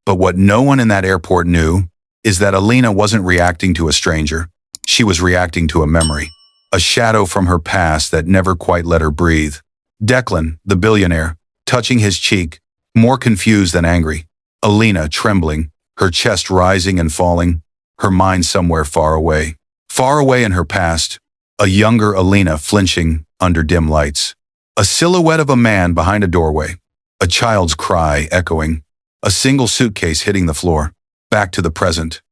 But what no one in that airport knew is that Alina wasn't reacting to a stranger. She was reacting to a memory, a shadow from her past that never quite let her breathe. Declan, the billionaire, touching his cheek, more confused than angry. Alina, trembling, her chest rising and falling, her mind somewhere far away. Far away in her past, a younger Alina flinching under dim lights. A silhouette of a man behind a doorway. A child's cry echoing. A single suitcase hitting the floor. Back to the present.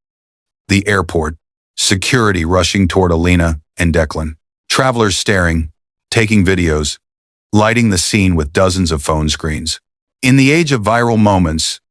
The airport. Security rushing toward Alina and Declan. Travelers staring, taking videos, lighting the scene with dozens of phone screens. In the age of viral moments,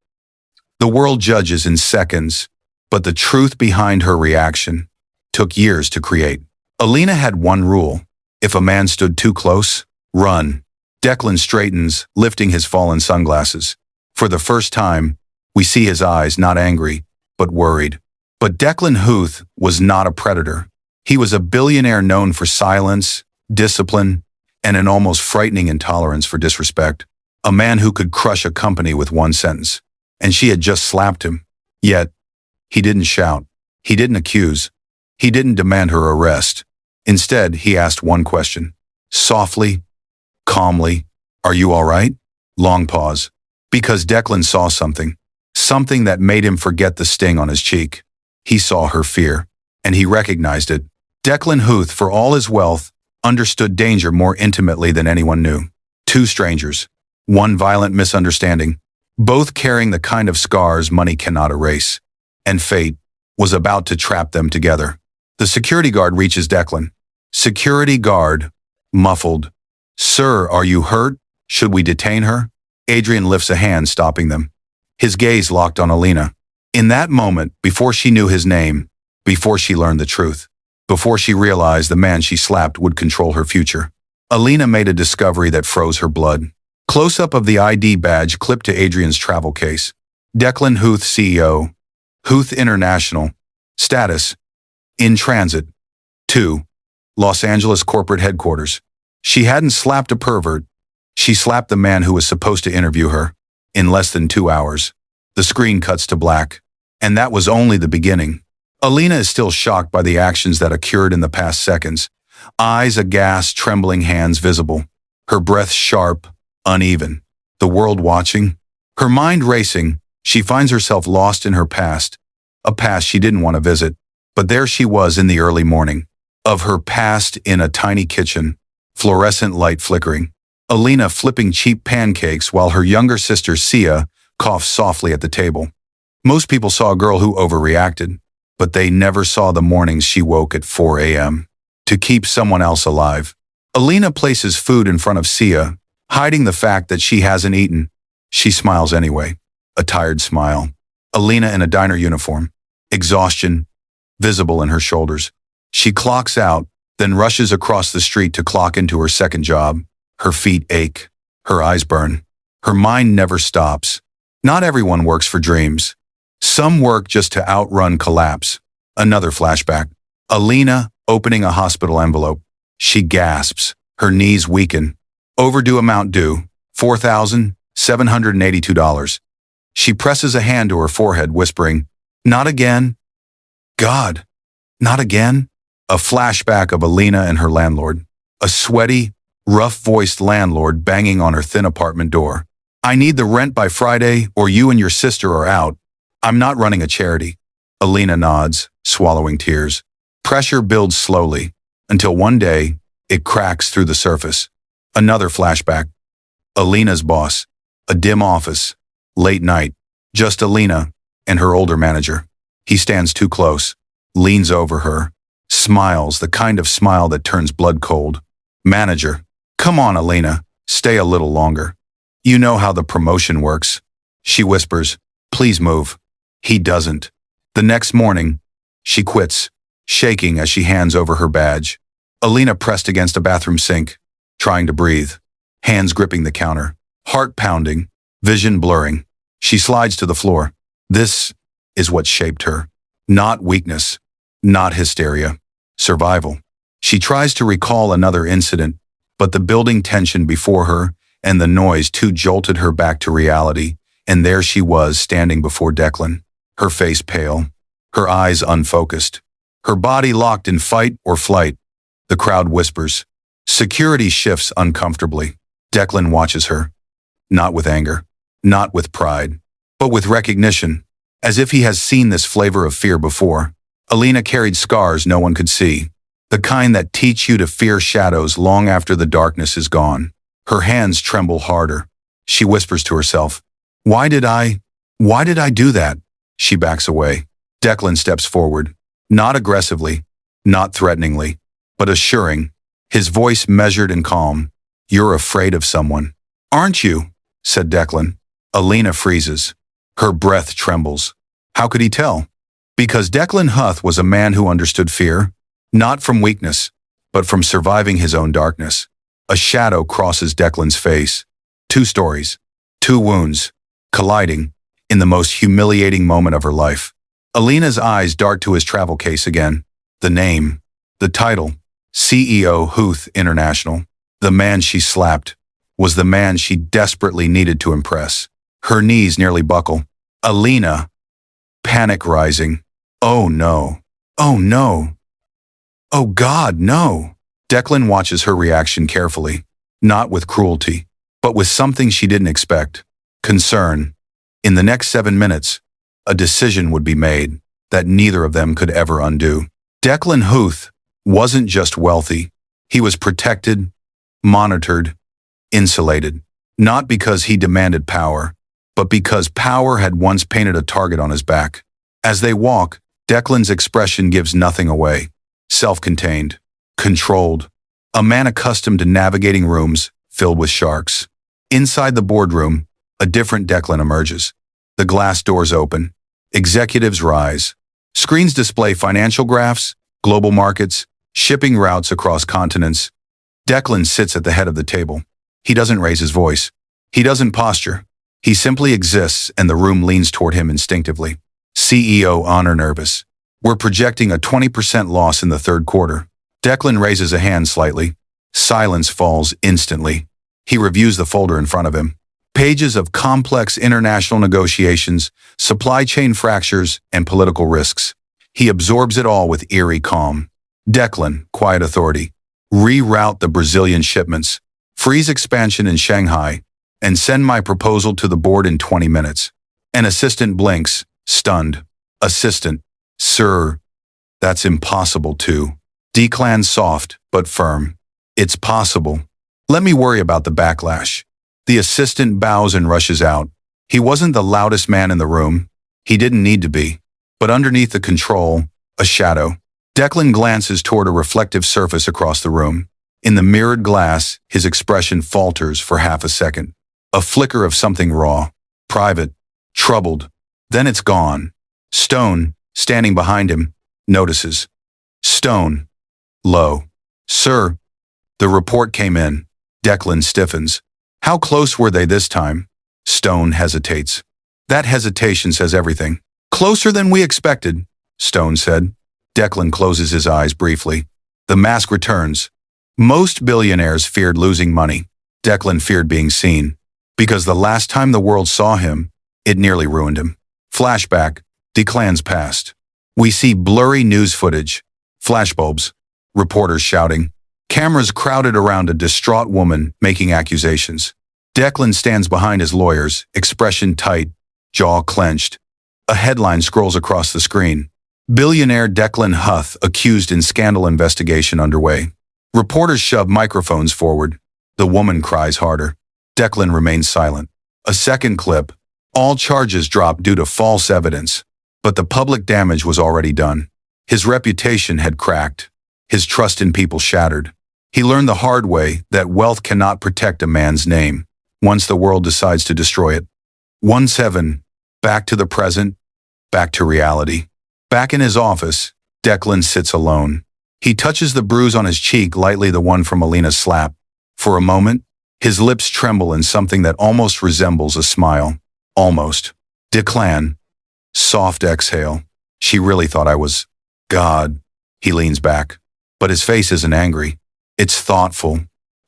the world judges in seconds, but the truth behind her reaction took years to create. Alina had one rule. If a man stood too close, run. Declan straightens, lifting his fallen sunglasses. For the first time, we see his eyes not angry, but worried. But Declan Huth was not a predator. He was a billionaire known for silence, discipline, and an almost frightening intolerance for disrespect. A man who could crush a company with one sentence. And she had just slapped him. Yet, he didn't shout. He didn't accuse. He didn't demand her arrest. Instead, he asked one question. Softly, calmly, "Are you all right?" Long pause. Because Declan saw something. Something that made him forget the sting on his cheek. He saw her fear, and he recognized it. Declan Huth, for all his wealth, understood danger more intimately than anyone knew. Two strangers. One violent misunderstanding. Both carrying the kind of scars money cannot erase. And fate was about to trap them together. The security guard reaches Declan. Security guard, muffled. "Sir, are you hurt? Should we detain her?" Adrian lifts a hand, stopping them. His gaze locked on Alina. In that moment, before she knew his name, before she learned the truth, before she realized the man she slapped would control her future, Alina made a discovery that froze her blood. Close-up of the ID badge clipped to Adrian's travel case. Declan Huth, CEO. Huth International. Status. In transit. 2. Los Angeles corporate headquarters. She hadn't slapped a pervert. She slapped the man who was supposed to interview her. In less than 2 hours. The screen cuts to black. And that was only the beginning. Alina is still shocked by the actions that occurred in the past seconds. Eyes aghast, trembling hands visible. Her breath sharp, uneven. The world watching. Her mind racing. She finds herself lost in her past. A past she didn't want to visit. But there she was in the early morning. Of her past in a tiny kitchen. Fluorescent light flickering. Alina flipping cheap pancakes while her younger sister Sia coughed softly at the table. Most people saw a girl who overreacted, but they never saw the mornings she woke at 4 a.m. to keep someone else alive. Alina places food in front of Sia, hiding the fact that she hasn't eaten. She smiles anyway, a tired smile. Alina in a diner uniform, exhaustion visible in her shoulders. She clocks out, then rushes across the street to clock into her second job. Her feet ache. Her eyes burn. Her mind never stops. Not everyone works for dreams. Some work just to outrun collapse. Another flashback. Alina opening a hospital envelope. She gasps. Her knees weaken. Overdue amount due. $4,782. She presses a hand to her forehead, whispering, "Not again. God, not again." A flashback of Alina and her landlord. A sweaty, rough-voiced landlord banging on her thin apartment door. "I need the rent by Friday or you and your sister are out. I'm not running a charity." Alina nods, swallowing tears. Pressure builds slowly, until one day, it cracks through the surface. Another flashback. Alina's boss. A dim office. Late night. Just Alina and her older manager. He stands too close, leans over her, smiles, the kind of smile that turns blood cold. Manager. "Come on, Alina, stay a little longer. You know how the promotion works." She whispers, "Please move." He doesn't. The next morning, she quits, shaking as she hands over her badge. Alina pressed against a bathroom sink, trying to breathe, hands gripping the counter, heart pounding, vision blurring. She slides to the floor. This is what shaped her. Not weakness, not hysteria, survival. She tries to recall another incident, but the building tension before her and the noise too jolted her back to reality. And there she was standing before Declan, her face pale, her eyes unfocused, her body locked in fight or flight. The crowd whispers. Security shifts uncomfortably. Declan watches her, not with anger, not with pride, but with recognition, as if he has seen this flavor of fear before. Alina carried scars no one could see, the kind that teach you to fear shadows long after the darkness is gone. Her hands tremble harder. She whispers to herself, Why did I do that? She backs away. Declan steps forward, not aggressively, not threateningly, but assuring, his voice measured and calm. You're afraid of someone, aren't you? Said Declan. Alina freezes. Her breath trembles. How could he tell? Because Declan Huth was a man who understood fear, not from weakness, but from surviving his own darkness. A shadow crosses Declan's face. 2 stories, 2 wounds, colliding in the most humiliating moment of her life. Alina's eyes dart to his travel case again. The name, the title, CEO Huth International. The man she slapped was the man she desperately needed to impress. Her knees nearly buckle. Alina, panic rising. Oh no. Oh no. Oh God, no. Declan watches her reaction carefully, not with cruelty, but with something she didn't expect. Concern. In the next 7 minutes, a decision would be made that neither of them could ever undo. Declan Huth wasn't just wealthy. He was protected, monitored, insulated, not because he demanded power, but because power had once painted a target on his back. As they walk, Declan's expression gives nothing away. Self-contained, controlled, a man accustomed to navigating rooms filled with sharks. Inside the boardroom, a different Declan emerges. The glass doors open. Executives rise. Screens display financial graphs, global markets, shipping routes across continents. Declan sits at the head of the table. He doesn't raise his voice. He doesn't posture. He simply exists, and the room leans toward him instinctively. CEO honor nervous. We're projecting a 20% loss in the 3rd quarter. Declan raises a hand slightly. Silence falls instantly. He reviews the folder in front of him. Pages of complex international negotiations, supply chain fractures, and political risks. He absorbs it all with eerie calm. Declan, quiet authority. Reroute the Brazilian shipments. Freeze expansion in Shanghai. And send my proposal to the board in 20 minutes. An assistant blinks, stunned. Assistant. Sir, that's impossible too. Declan soft, but firm. It's possible. Let me worry about the backlash. The assistant bows and rushes out. He wasn't the loudest man in the room. He didn't need to be. But underneath the control, a shadow. Declan glances toward a reflective surface across the room. In the mirrored glass, his expression falters for half a second. A flicker of something raw, private, troubled. Then it's gone. Stone, standing behind him, notices. Stone. Low. Sir. The report came in. Declan stiffens. How close were they this time? Stone hesitates. That hesitation says everything. Closer than we expected, Stone said. Declan closes his eyes briefly. The mask returns. Most billionaires feared losing money. Declan feared being seen. Because the last time the world saw him, it nearly ruined him. Flashback. Declan's past. We see blurry news footage. Flashbulbs. Reporters shouting. Cameras crowded around a distraught woman making accusations. Declan stands behind his lawyers, expression tight, jaw clenched. A headline scrolls across the screen. Billionaire Declan Huth accused in scandal investigation underway. Reporters shove microphones forward. The woman cries harder. Declan remains silent. A second clip. All charges dropped due to false evidence. But the public damage was already done. His reputation had cracked. His trust in people shattered. He learned the hard way that wealth cannot protect a man's name once the world decides to destroy it. 1-7. Back to the present. Back to reality. Back in his office, Declan sits alone. He touches the bruise on his cheek, lightly, the one from Alina's slap. For a moment, his lips tremble in something that almost resembles a smile. Almost. Declan. Soft exhale. She really thought I was God. He leans back. But his face isn't angry. It's thoughtful,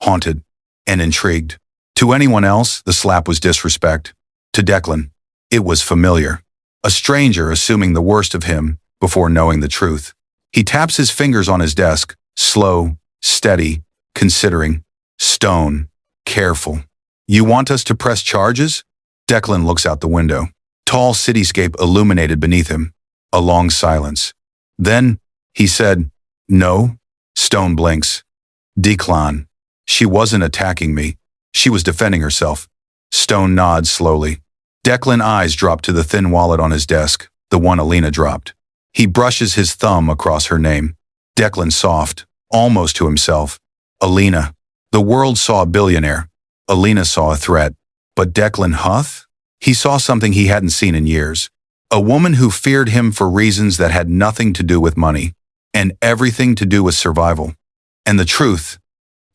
haunted, and intrigued. To anyone else, the slap was disrespect. To Declan, it was familiar. A stranger assuming the worst of him before knowing the truth. He taps his fingers on his desk, slow, steady, considering. Stone, careful. You want us to press charges? Declan looks out the window. Tall cityscape illuminated beneath him. A long silence. Then, he said, no. Stone blinks. Declan. She wasn't attacking me. She was defending herself. Stone nods slowly. Declan's eyes drop to the thin wallet on his desk, the one Alina dropped. He brushes his thumb across her name. Declan soft, almost to himself. Alina. The world saw a billionaire. Alina saw a threat. But Declan Huth? He saw something he hadn't seen in years. A woman who feared him for reasons that had nothing to do with money, and everything to do with survival. And the truth,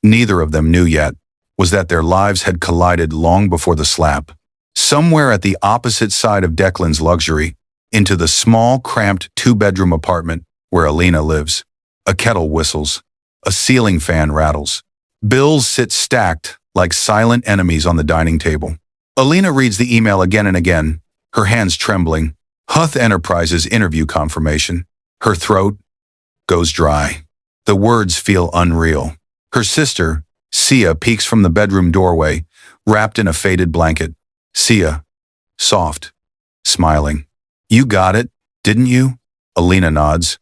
neither of them knew yet, was that their lives had collided long before the slap. Somewhere at the opposite side of Declan's luxury, into the small, cramped two-bedroom apartment where Alina lives. A kettle whistles. A ceiling fan rattles. Bills sit stacked like silent enemies on the dining table. Alina reads the email again and again, her hands trembling. Huth Enterprises interview confirmation. Her throat goes dry. The words feel unreal. Her sister, Sia, peeks from the bedroom doorway, wrapped in a faded blanket. Sia, soft, smiling. You got it, didn't you? Alina nods,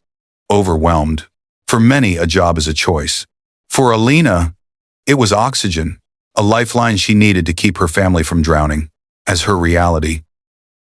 overwhelmed. For many, a job is a choice. For Alina, it was oxygen, a lifeline she needed to keep her family from drowning. As her reality,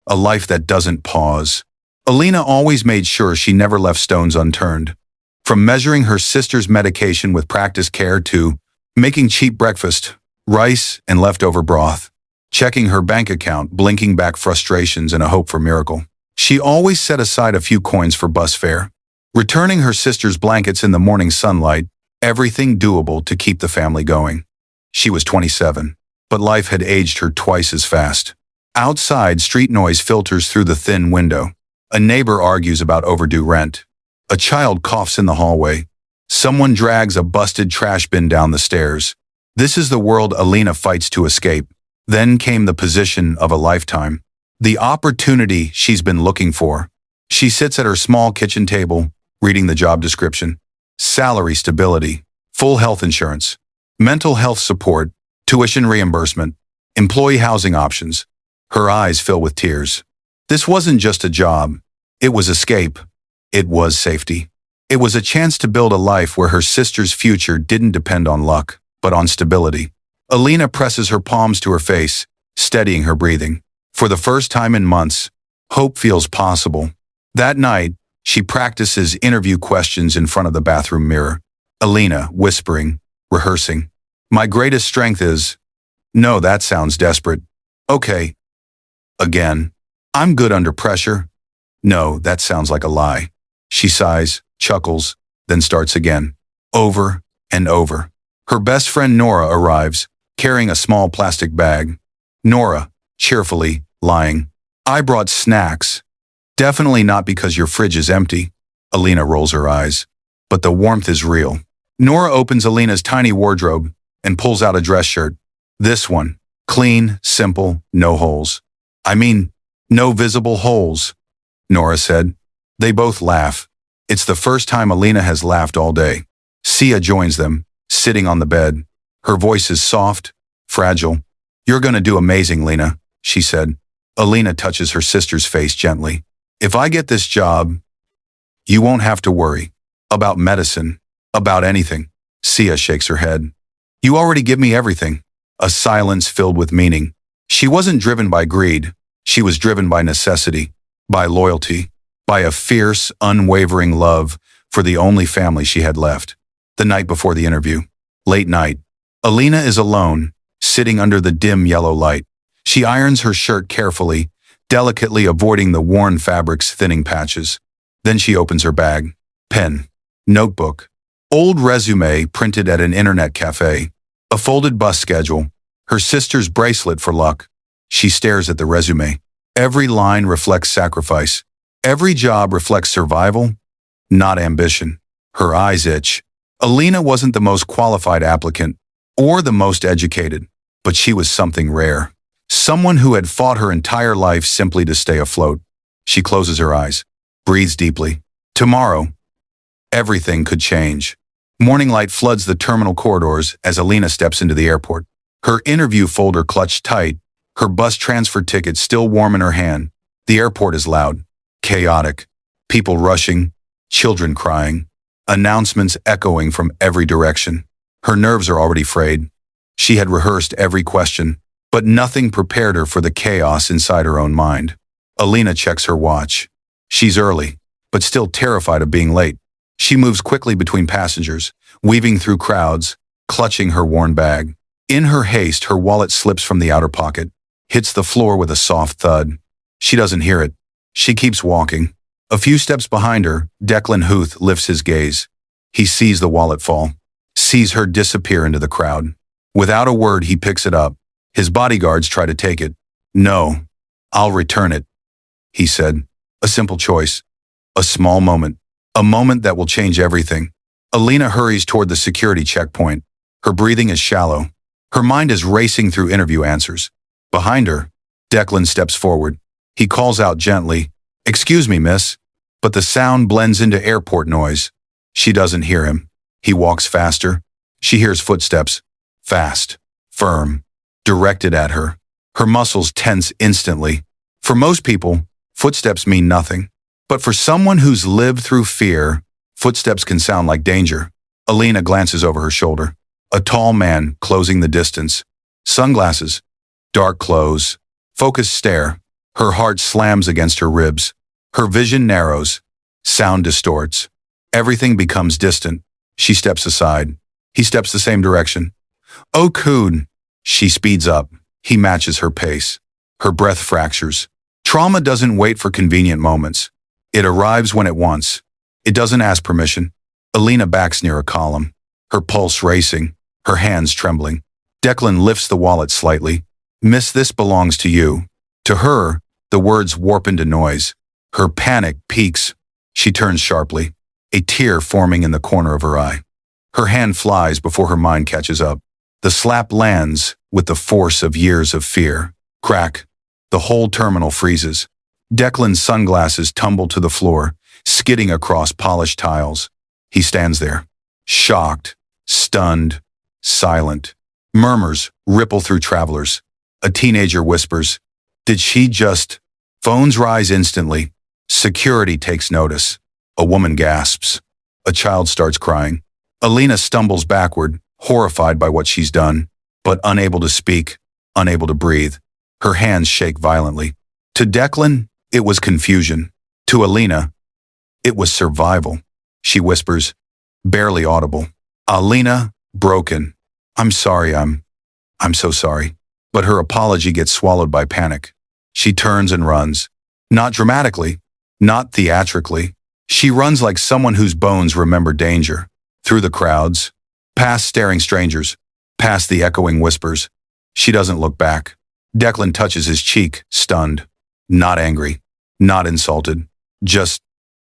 a life that doesn't pause. Alina always made sure she never left stones unturned. From measuring her sister's medication with practiced care to making cheap breakfast, rice and leftover broth, checking her bank account, blinking back frustrations and a hope for miracle. She always set aside a few coins for bus fare, returning her sister's blankets in the morning sunlight, everything doable to keep the family going. She was 27, but life had aged her twice as fast. Outside, street noise filters through the thin window. A neighbor argues about overdue rent. A child coughs in the hallway. Someone drags a busted trash bin down the stairs. This is the world Alina fights to escape. Then came the position of a lifetime. The opportunity she's been looking for. She sits at her small kitchen table, reading the job description. Salary stability, full health insurance, mental health support, tuition reimbursement, employee housing options. Her eyes fill with tears. This wasn't just a job. It was escape. It was safety. It was a chance to build a life where her sister's future didn't depend on luck, but on stability. Alina presses her palms to her face, steadying her breathing. For the first time in months, hope feels possible. That night, she practices interview questions in front of the bathroom mirror. Alina, whispering, rehearsing. My greatest strength is... No, that sounds desperate. Okay. Again. I'm good under pressure. No, that sounds like a lie. She sighs, chuckles, then starts again. Over and over. Her best friend Nora arrives, carrying a small plastic bag. Nora, cheerfully, lying. I brought snacks. Definitely not because your fridge is empty. Alina rolls her eyes. But the warmth is real. Nora opens Alina's tiny wardrobe and pulls out a dress shirt. This one. Clean, simple, no holes. I mean, no visible holes, Nora said. They both laugh. It's the first time Alina has laughed all day. Sia joins them, sitting on the bed. Her voice is soft, fragile. You're gonna do amazing, Lena, she said. Alina touches her sister's face gently. If I get this job, you won't have to worry. About medicine, about anything. Sia shakes her head. You already give me everything. A silence filled with meaning. She wasn't driven by greed. She was driven by necessity, by loyalty, by a fierce, unwavering love for the only family she had left. The night before the interview. Late night. Alina is alone, sitting under the dim yellow light. She irons her shirt carefully, delicately avoiding the worn fabric's thinning patches. Then she opens her bag. Pen. Notebook. Old resume printed at an internet cafe. A folded bus schedule. Her sister's bracelet for luck. She stares at the resume. Every line reflects sacrifice. Every job reflects survival, not ambition. Her eyes itch. Alina wasn't the most qualified applicant or the most educated, but she was something rare. Someone who had fought her entire life simply to stay afloat. She closes her eyes, breathes deeply. Tomorrow, everything could change. Morning light floods the terminal corridors as Alina steps into the airport. Her interview folder clutched tight, her bus transfer ticket still warm in her hand. The airport is loud, chaotic, people rushing, children crying, announcements echoing from every direction. Her nerves are already frayed. She had rehearsed every question, but nothing prepared her for the chaos inside her own mind. Alina checks her watch. She's early, but still terrified of being late. She moves quickly between passengers, weaving through crowds, clutching her worn bag. In her haste, her wallet slips from the outer pocket, hits the floor with a soft thud. She doesn't hear it. She keeps walking. A few steps behind her, Declan Huth lifts his gaze. He sees the wallet fall, sees her disappear into the crowd. Without a word, he picks it up. His bodyguards try to take it. "No, I'll return it," he said. A simple choice. A small moment. A moment that will change everything. Alina hurries toward the security checkpoint. Her breathing is shallow. Her mind is racing through interview answers. Behind her, Declan steps forward. He calls out gently, "Excuse me, miss," but the sound blends into airport noise. She doesn't hear him. He walks faster. She hears footsteps. Fast, firm, directed at her. Her muscles tense instantly. For most people, footsteps mean nothing. But for someone who's lived through fear, footsteps can sound like danger. Alina glances over her shoulder. A tall man closing the distance. Sunglasses, dark clothes, focused stare. Her heart slams against her ribs. Her vision narrows. Sound distorts. Everything becomes distant. She steps aside. He steps the same direction. "Oh, coon." She speeds up. He matches her pace. Her breath fractures. Trauma doesn't wait for convenient moments. It arrives when it wants. It doesn't ask permission. Alina backs near a column, her pulse racing, her hands trembling. Declan lifts the wallet slightly. "Miss, this belongs to you." To her, the words warp into noise. Her panic peaks. She turns sharply, a tear forming in the corner of her eye. Her hand flies before her mind catches up. The slap lands with the force of years of fear. Crack. The whole terminal freezes. Declan's sunglasses tumble to the floor, skidding across polished tiles. He stands there, shocked, stunned, silent. Murmurs ripple through travelers. A teenager whispers, "Did she just..." Phones rise instantly. Security takes notice. A woman gasps. A child starts crying. Alina stumbles backward, horrified by what she's done, but unable to speak, unable to breathe. Her hands shake violently. To Declan, it was confusion. To Alina, it was survival. She whispers, barely audible. "Alina, broken. I'm sorry, I'm so sorry." But her apology gets swallowed by panic. She turns and runs. Not dramatically, not theatrically. She runs like someone whose bones remember danger. Through the crowds, past staring strangers, past the echoing whispers. She doesn't look back. Declan touches his cheek, stunned. Not angry, not insulted, just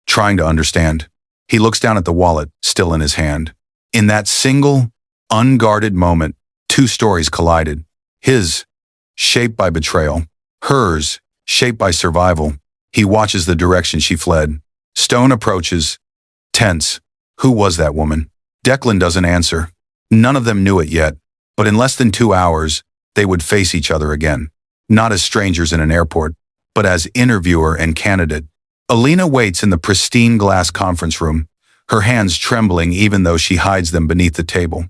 trying to understand. He looks down at the wallet, still in his hand. In that single, unguarded moment, two stories collided. His, shaped by betrayal. Hers, shaped by survival. He watches the direction she fled. Stone approaches, tense. Who was that woman? Declan doesn't answer. None of them knew it yet, but in less than 2 hours, they would face each other again. Not as strangers in an airport, but as interviewer and candidate. Alina waits in the pristine glass conference room, her hands trembling even though she hides them beneath the table.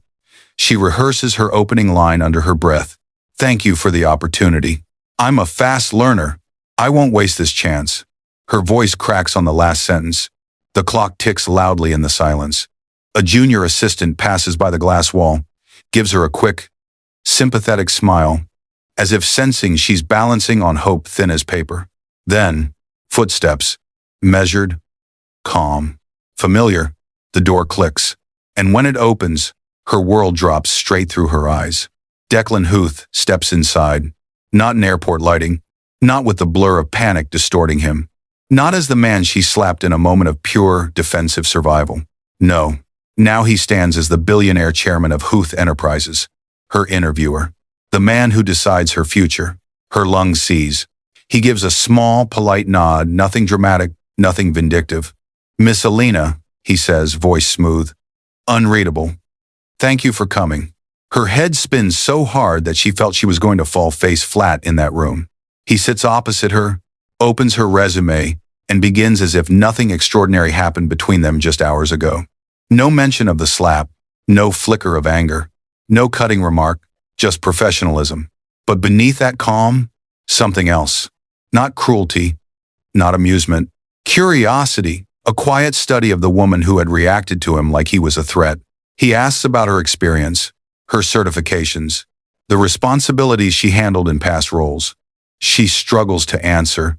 She rehearses her opening line under her breath. "Thank you for the opportunity. I'm a fast learner. I won't waste this chance." Her voice cracks on the last sentence. The clock ticks loudly in the silence. A junior assistant passes by the glass wall, gives her a quick, sympathetic smile, as if sensing she's balancing on hope thin as paper. Then, footsteps, measured, calm, familiar. The door clicks, and when it opens, her world drops straight through her eyes. Declan Huth steps inside, not in airport lighting, not with the blur of panic distorting him, not as the man she slapped in a moment of pure, defensive survival. No, now he stands as the billionaire chairman of Huth Enterprises, her interviewer, the man who decides her future, Her lungs seize. He gives a small, polite nod, nothing dramatic, nothing vindictive. "Miss Alina," he says, voice smooth. Unreadable. "Thank you for coming." Her head spins so hard that she felt she was going to fall face flat in that room. He sits opposite her, opens her resume, and begins as if nothing extraordinary happened between them just hours ago. No mention of the slap, no flicker of anger, no cutting remark, just professionalism. But beneath that calm, something else. Not cruelty, not amusement, curiosity, a quiet study of the woman who had reacted to him like he was a threat. He asks about her experience, her certifications, the responsibilities she handled in past roles. She struggles to answer,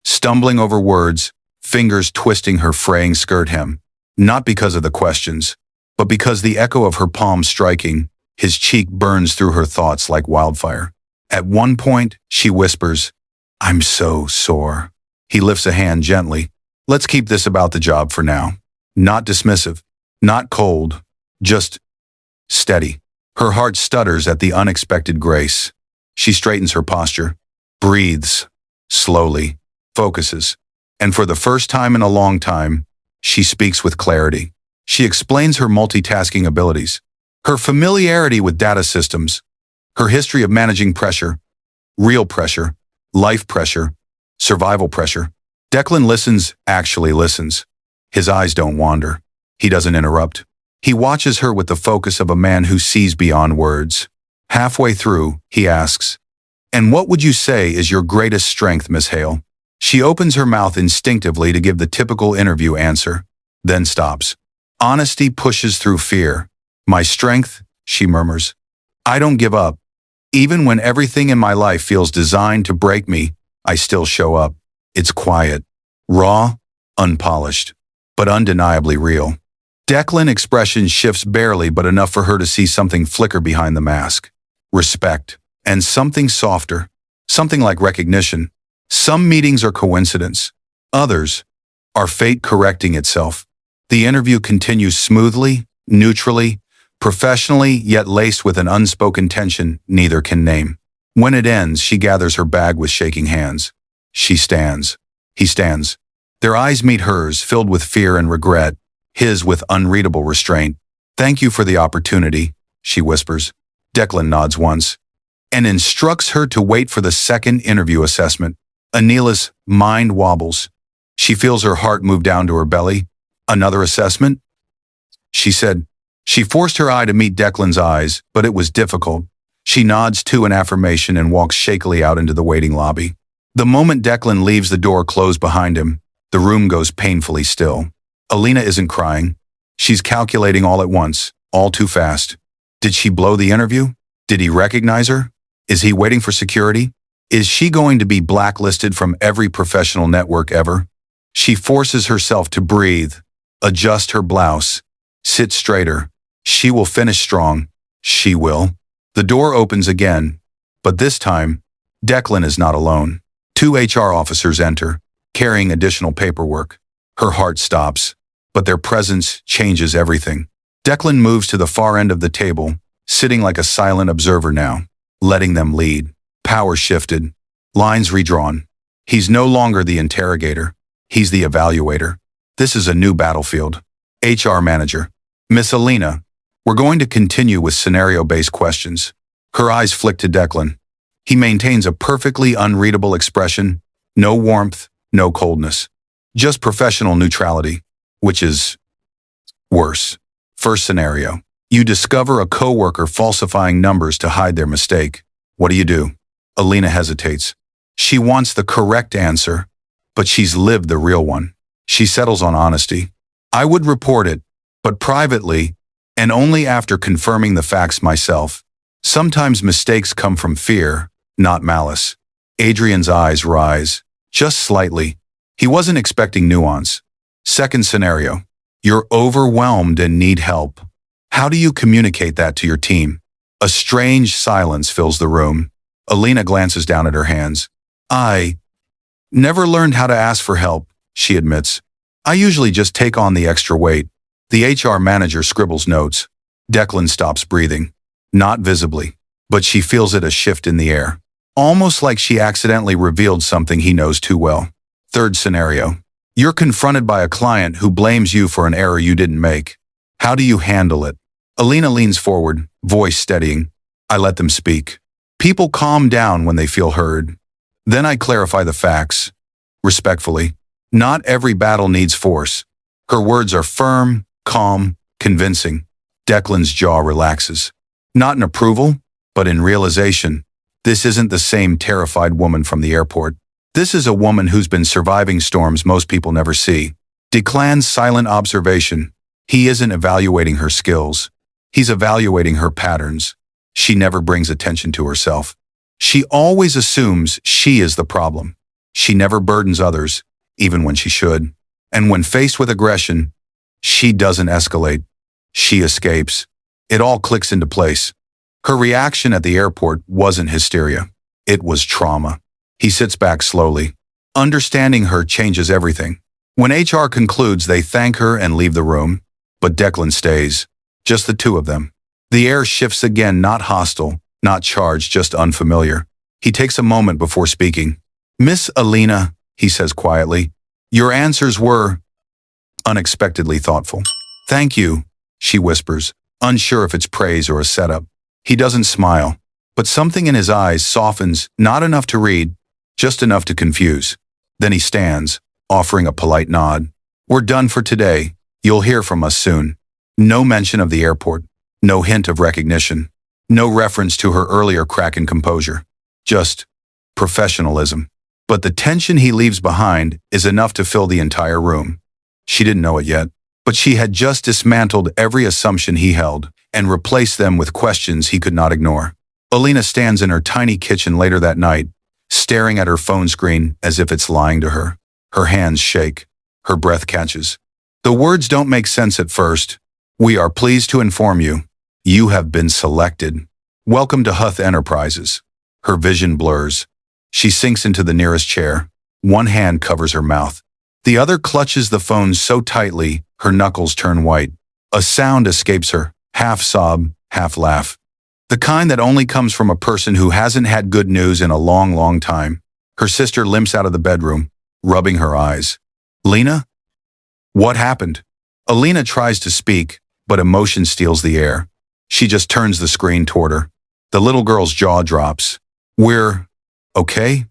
stumbling over words, fingers twisting her fraying skirt hem, not because of the questions, but because the echo of her palm striking, his cheek burns through her thoughts like wildfire. At one point, she whispers, "I'm so sore." He lifts a hand gently. "Let's keep this about the job for now." Not dismissive, not cold, just steady. Her heart stutters at the unexpected grace. She straightens her posture, breathes, slowly, focuses, and for the first time in a long time, she speaks with clarity. She explains her multitasking abilities, her familiarity with data systems, her history of managing pressure, real pressure, life pressure, survival pressure. Declan listens, actually listens. His eyes don't wander. He doesn't interrupt. He watches her with the focus of a man who sees beyond words. Halfway through, he asks, "And what would you say is your greatest strength, Miss Hale?" She opens her mouth instinctively to give the typical interview answer, then stops. Honesty pushes through fear. "My strength," she murmurs. "I don't give up. Even when everything in my life feels designed to break me, I still show up." It's quiet, raw, unpolished, but undeniably real. Declan's expression shifts barely, but enough for her to see something flicker behind the mask. Respect, and something softer, something like recognition. Some meetings are coincidence. Others are fate correcting itself. The interview continues smoothly, neutrally, professionally, yet laced with an unspoken tension neither can name. When it ends, she gathers her bag with shaking hands. She stands. He stands. Their eyes meet hers, filled with fear and regret, his with unreadable restraint. "Thank you for the opportunity," she whispers. Declan nods once and instructs her to wait for the second interview assessment. Anila's mind wobbles. She feels her heart move down to her belly. "Another assessment?" she said. She forced her eye to meet Declan's eyes, but it was difficult. She nods to an affirmation and walks shakily out into the waiting lobby. The moment Declan leaves, the door closed behind him. The room goes painfully still. Alina isn't crying. She's calculating all at once, all too fast. Did she blow the interview? Did he recognize her? Is he waiting for security? Is she going to be blacklisted from every professional network ever? She forces herself to breathe, adjust her blouse, sit straighter. She will finish strong. She will. The door opens again, but this time, Declan is not alone. 2 HR officers enter, carrying additional paperwork. Her heart stops, but their presence changes everything. Declan moves to the far end of the table, sitting like a silent observer now, letting them lead. Power shifted, lines redrawn. He's no longer the interrogator. He's the evaluator. This is a new battlefield. HR manager. "Miss Alina, we're going to continue with scenario-based questions." Her eyes flick to Declan. He maintains a perfectly unreadable expression, no warmth, no coldness. Just professional neutrality, which is worse. First scenario. You discover a coworker falsifying numbers to hide their mistake. What do? Alina hesitates. She wants the correct answer, but she's lived the real one. She settles on honesty. "I would report it, but privately, and only after confirming the facts myself. Sometimes mistakes come from fear, not malice." Adrian's eyes rise, just slightly. He wasn't expecting nuance. Second scenario. You're overwhelmed and need help. How do you communicate that to your team? A strange silence fills the room. Alina glances down at her hands. "I never learned how to ask for help," she admits. "I usually just take on the extra weight." The HR manager scribbles notes. Declan stops breathing. Not visibly, but she feels it, a shift in the air. almost like she accidentally revealed something he knows too well. Third scenario. You're confronted by a client who blames you for an error you didn't make. How do you handle it? Alina leans forward, voice steadying. I let them speak. People calm down when they feel heard. Then I clarify the facts. Respectfully. Not every battle needs force. Her words are firm, calm, convincing. Declan's jaw relaxes. Not in approval, but in realization. This isn't the same terrified woman from the airport. This is a woman who's been surviving storms most people never see. Declan's silent observation. He isn't evaluating her skills. He's evaluating her patterns. She never brings attention to herself. She always assumes she is the problem. She never burdens others, even when she should. And when faced with aggression, she doesn't escalate. She escapes. It all clicks into place. Her reaction at the airport wasn't hysteria. It was trauma. He sits back slowly. Understanding her changes everything. When HR concludes, they thank her and leave the room. But Declan stays. Just the two of them. The air shifts again, not hostile, not charged, just unfamiliar. He takes a moment before speaking. Miss Alina, he says quietly, your answers were unexpectedly thoughtful. Thank you, she whispers, unsure if it's praise or a setup. He doesn't smile, but something in his eyes softens, not enough to read, just enough to confuse. Then he stands, offering a polite nod. We're done for today. You'll hear from us soon. No mention of the airport. No hint of recognition. No reference to her earlier crack in composure. Just professionalism. But the tension he leaves behind is enough to fill the entire room. She didn't know it yet, but she had just dismantled every assumption he held and replaced them with questions he could not ignore. Alina stands in her tiny kitchen later that night, staring at her phone screen as if it's lying to her. Her hands shake. Her breath catches. The words don't make sense at first. We are pleased to inform you. You have been selected. Welcome to Huth Enterprises. Her vision blurs. She sinks into the nearest chair. One hand covers her mouth. The other clutches the phone so tightly, her knuckles turn white. A sound escapes her, half sob, half laugh. The kind that only comes from a person who hasn't had good news in a long, long time. Her sister limps out of the bedroom, rubbing her eyes. Lena? What happened? Alina tries to speak, but emotion steals the air. She just turns the screen toward her. The little girl's jaw drops. We're okay?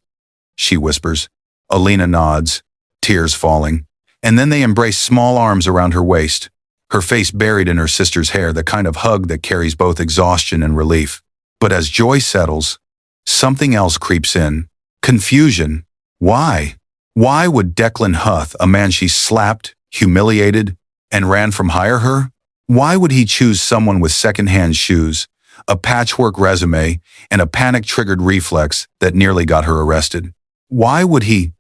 She whispers. Alina nods, tears falling. And then they embrace small arms around her waist, her face buried in her sister's hair, the kind of hug that carries both exhaustion and relief. But as joy settles, something else creeps in. Confusion. Why? Why would Declan Huth, a man she slapped, humiliated, and ran from, hire her? Why would he choose someone with second-hand shoes, a patchwork resume, and a panic-triggered reflex that nearly got her arrested? Why would he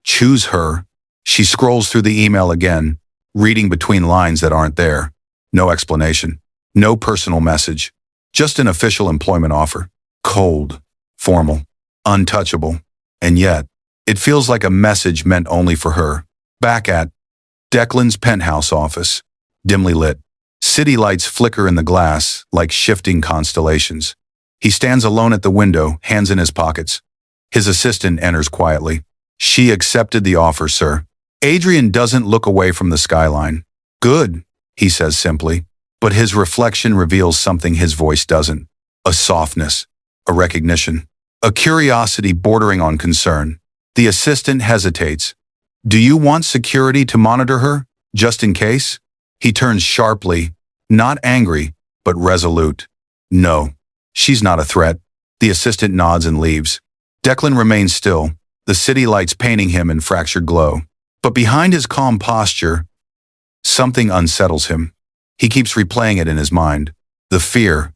choose her? She scrolls through the email again, reading between lines that aren't there. No explanation. No personal message. Just an official employment offer. Cold, formal, untouchable. And yet, it feels like a message meant only for her. Back at Declan's penthouse office, dimly lit. City lights flicker in the glass like shifting constellations. He stands alone at the window, hands in his pockets. His assistant enters quietly. She accepted the offer, sir. Adrian doesn't look away from the skyline. Good, he says simply, but his reflection reveals something his voice doesn't. A softness, a recognition, a curiosity bordering on concern. The assistant hesitates. Do you want security to monitor her, just in case? He turns sharply, not angry, but resolute. No, she's not a threat. The assistant nods and leaves. Declan remains still, the city lights painting him in fractured glow. But behind his calm posture, something unsettles him. He keeps replaying it in his mind. The fear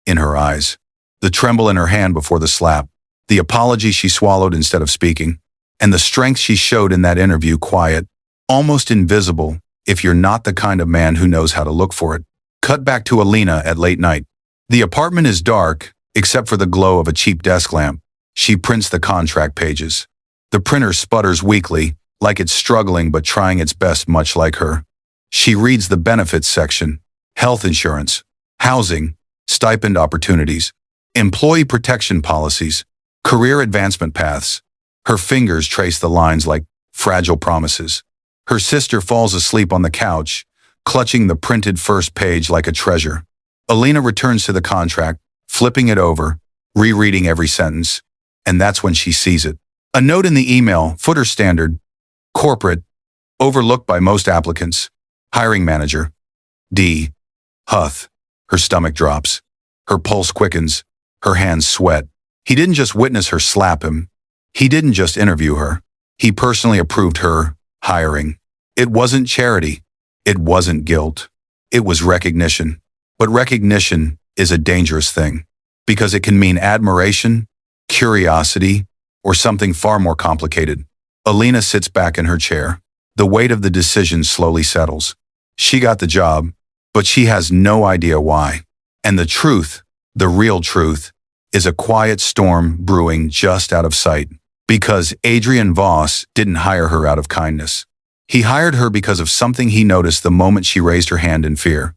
in her eyes, the tremble in her hand before the slap, the apology she swallowed instead of speaking, and the strength she showed in that interview, quiet, almost invisible, if you're not the kind of man who knows how to look for it. Cut back to Alina at late night. The apartment is dark, except for the glow of a cheap desk lamp. She prints the contract pages. The printer sputters weakly, like it's struggling but trying its best, much like her. She reads the benefits section. Health insurance, housing, stipend opportunities, employee protection policies, Career advancement paths. Her fingers trace the lines like fragile promises. Her sister falls asleep on the couch, clutching the printed first page like a treasure. Alina returns to the contract, flipping it over, rereading every sentence, and that's when she sees it. A note in the email, footer standard, corporate, overlooked by most applicants, hiring manager, D. Huth. Her stomach drops. Her pulse quickens. Her hands sweat. He didn't just witness her slap him. He didn't just interview her. He personally approved her hiring. It wasn't charity. It wasn't guilt. It was recognition. But recognition is a dangerous thing because it can mean admiration, curiosity, or something far more complicated. Alina sits back in her chair. The weight of the decision slowly settles. She got the job, but she has no idea why. And the truth, the real truth, is a quiet storm brewing just out of sight. Because Adrian Voss didn't hire her out of kindness. He hired her because of something he noticed the moment she raised her hand in fear.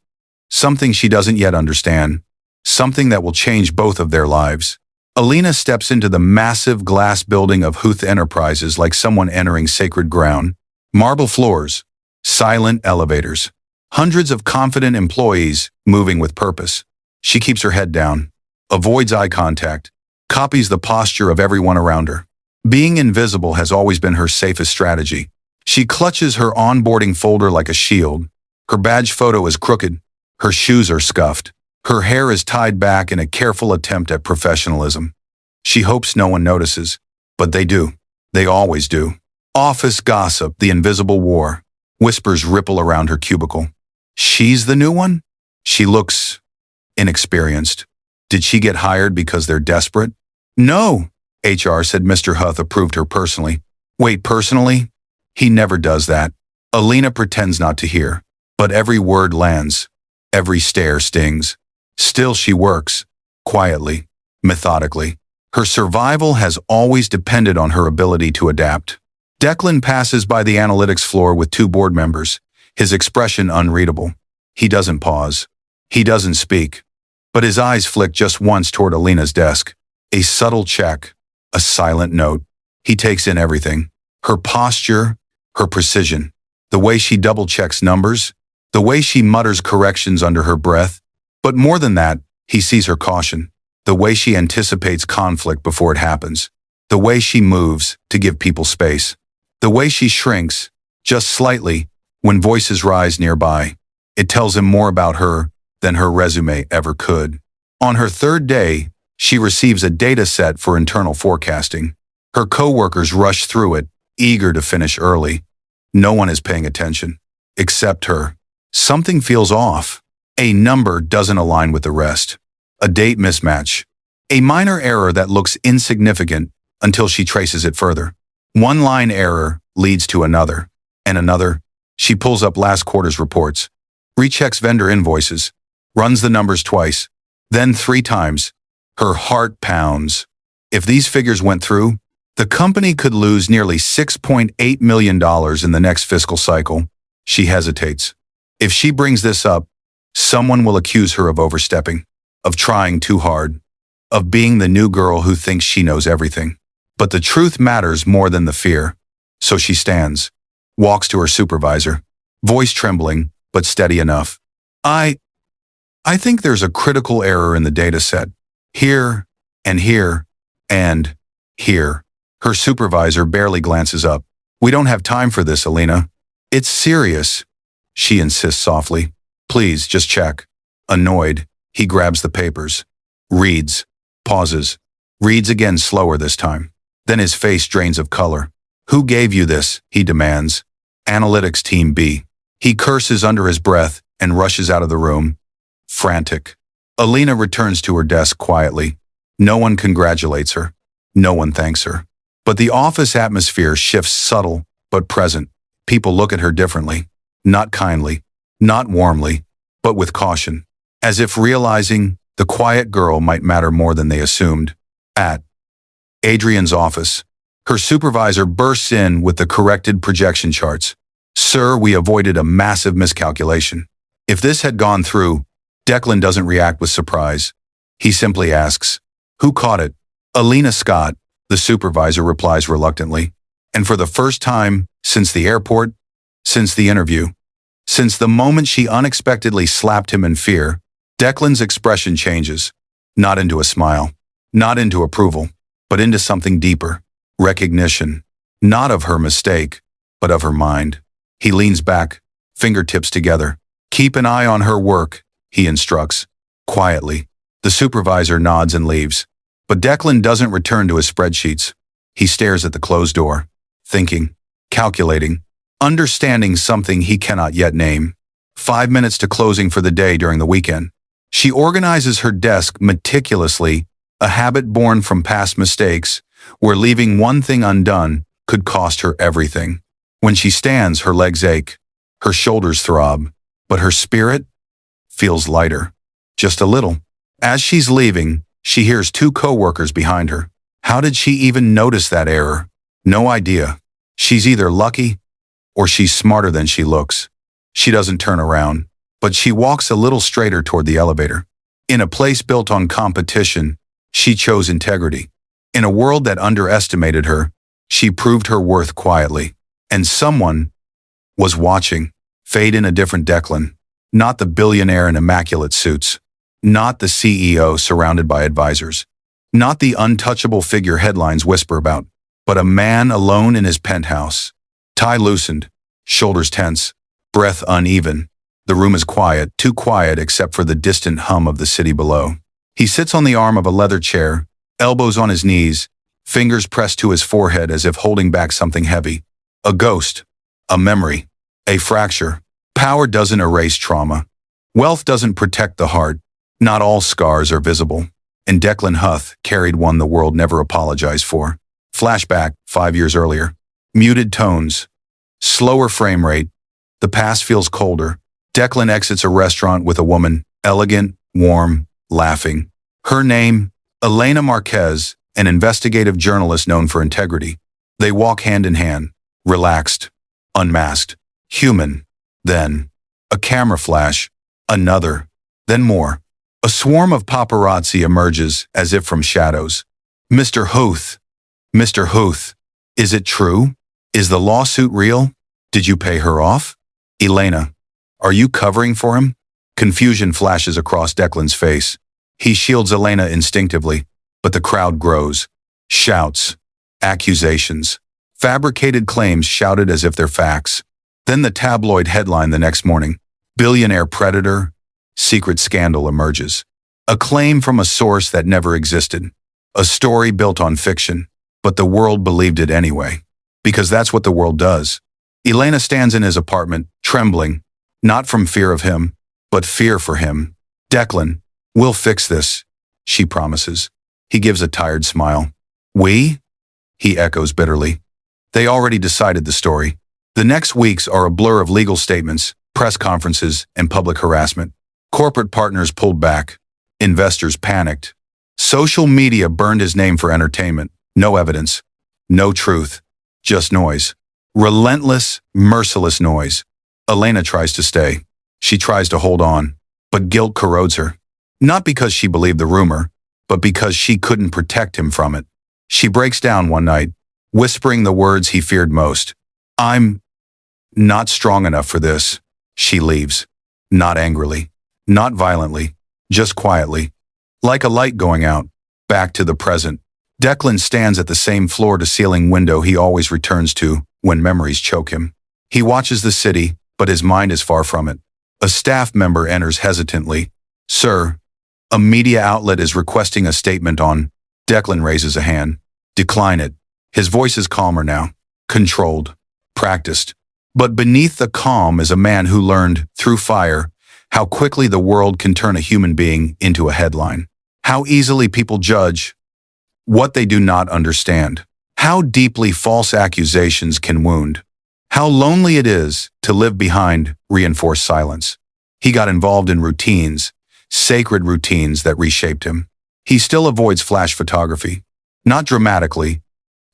Something she doesn't yet understand. Something that will change both of their lives. Alina steps into the massive glass building of Huth Enterprises like someone entering sacred ground. Marble floors, silent elevators, hundreds of confident employees moving with purpose. She keeps her head down, avoids eye contact, copies the posture of everyone around her. Being invisible has always been her safest strategy. She clutches her onboarding folder like a shield. Her badge photo is crooked. Her shoes are scuffed. Her hair is tied back in a careful attempt at professionalism. She hopes no one notices, but they do. They always do. Office gossip, the invisible war. Whispers ripple around her cubicle. She's the new one? She looks inexperienced. Did she get hired because they're desperate? No, HR said Mr. Huth approved her personally. Wait, personally? He never does that. Alina pretends not to hear, but every word lands. Every stare stings. Still she works, quietly, methodically. Her survival has always depended on her ability to adapt. Declan passes by the analytics floor with two board members, his expression unreadable. He doesn't pause. He doesn't speak. But his eyes flick just once toward Alina's desk. A subtle check, a silent note. He takes in everything. Her posture, her precision, the way she double-checks numbers, the way she mutters corrections under her breath. But more than that, he sees her caution, the way she anticipates conflict before it happens, the way she moves to give people space, the way she shrinks, just slightly, when voices rise nearby. It tells him more about her than her resume ever could. On her third day, she receives a data set for internal forecasting. Her coworkers rush through it, eager to finish early. No one is paying attention, except her. Something feels off. A number doesn't align with the rest. A date mismatch. A minor error that looks insignificant until she traces it further. One line error leads to another, and another. She pulls up last quarter's reports, rechecks vendor invoices, runs the numbers twice, then 3 times. Her heart pounds. If these figures went through, the company could lose nearly $6.8 million in the next fiscal cycle. She hesitates. If she brings this up, someone will accuse her of overstepping, of trying too hard, of being the new girl who thinks she knows everything. But the truth matters more than the fear. So she stands, walks to her supervisor, voice trembling, but steady enough. I think there's a critical error in the data set. Here, and here, and here. Her supervisor barely glances up. We don't have time for this, Alina. It's serious, she insists softly. Please, just check. Annoyed, he grabs the papers, reads, pauses, reads again slower this time. Then his face drains of color. Who gave you this? He demands. Analytics Team B. He curses under his breath and rushes out of the room, frantic. Alina returns to her desk quietly. No one congratulates her. No one thanks her. But the office atmosphere shifts subtle but present. People look at her differently. Not kindly, not warmly, but with caution. As if realizing the quiet girl might matter more than they assumed. At Adrian's office, her supervisor bursts in with the corrected projection charts. Sir, we avoided a massive miscalculation. If this had gone through, Declan doesn't react with surprise. He simply asks, who caught it? Alina Scott, the supervisor, replies reluctantly. And for the first time since the airport, since the interview, since the moment she unexpectedly slapped him in fear, Declan's expression changes, not into a smile, not into approval, but into something deeper, recognition, not of her mistake, but of her mind. He leans back, fingertips together. Keep an eye on her work, he instructs, quietly. The supervisor nods and leaves. But Declan doesn't return to his spreadsheets. He stares at the closed door, thinking, calculating, understanding something he cannot yet name. 5 minutes to closing for the day during the weekend. She organizes her desk meticulously, a habit born from past mistakes, where leaving one thing undone could cost her everything. When she stands, her legs ache, her shoulders throb, but her spirit feels lighter, just a little. As she's leaving, she hears 2 co-workers behind her. How did she even notice that error? No idea. She's either lucky or she's smarter than she looks. She doesn't turn around, but she walks a little straighter toward the elevator. In a place built on competition, she chose integrity. In a world that underestimated her, she proved her worth quietly. And someone was watching. Fade in a different Declan. Not the billionaire in immaculate suits. Not the CEO surrounded by advisors. Not the untouchable figure headlines whisper about, but a man alone in his penthouse. Tie loosened, shoulders tense, breath uneven. The room is quiet, too quiet except for the distant hum of the city below. He sits on the arm of a leather chair, elbows on his knees, fingers pressed to his forehead as if holding back something heavy. A ghost, a memory, a fracture. Power doesn't erase trauma. Wealth doesn't protect the heart. Not all scars are visible. And Declan Huth carried one the world never apologized for. Flashback, 5 years earlier. Muted tones. Slower frame rate. The past feels colder. Declan exits a restaurant with a woman, elegant, warm, laughing. Her name, Elena Marquez, an investigative journalist known for integrity. They walk hand in hand, relaxed, unmasked, human. Then, a camera flash, another, then more. A swarm of paparazzi emerges as if from shadows. Mr. Huth, Mr. Huth, is it true? Is the lawsuit real? Did you pay her off? Elena, are you covering for him? Confusion flashes across Declan's face. He shields Elena instinctively, but the crowd grows. Shouts, accusations, fabricated claims shouted as if they're facts. Then the tabloid headline the next morning. Billionaire predator, secret scandal emerges. A claim from a source that never existed. A story built on fiction, but the world believed it anyway. Because that's what the world does. Elena stands in his apartment, trembling, not from fear of him, but fear for him. Declan, we'll fix this, she promises. He gives a tired smile. We? He echoes bitterly. They already decided the story. The next weeks are a blur of legal statements, press conferences, and public harassment. Corporate partners pulled back. Investors panicked. Social media burned his name for entertainment. No evidence. No truth. Just noise. Relentless, merciless noise. Elena tries to stay. She tries to hold on. But guilt corrodes her. Not because she believed the rumor, but because she couldn't protect him from it. She breaks down one night, whispering the words he feared most. I'm not strong enough for this. She leaves. Not angrily. Not violently. Just quietly. Like a light going out. Back to the present. Declan stands at the same floor-to-ceiling window he always returns to when memories choke him. He watches the city, but his mind is far from it. A staff member enters hesitantly. Sir, a media outlet is requesting a statement on. Declan raises a hand. Decline it. His voice is calmer now. Controlled. Practiced. But beneath the calm is a man who learned, through fire, how quickly the world can turn a human being into a headline. How easily people judge what they do not understand. How deeply false accusations can wound. How lonely it is to live behind reinforced silence. He got involved in routines, sacred routines that reshaped him. He still avoids flash photography. Not dramatically,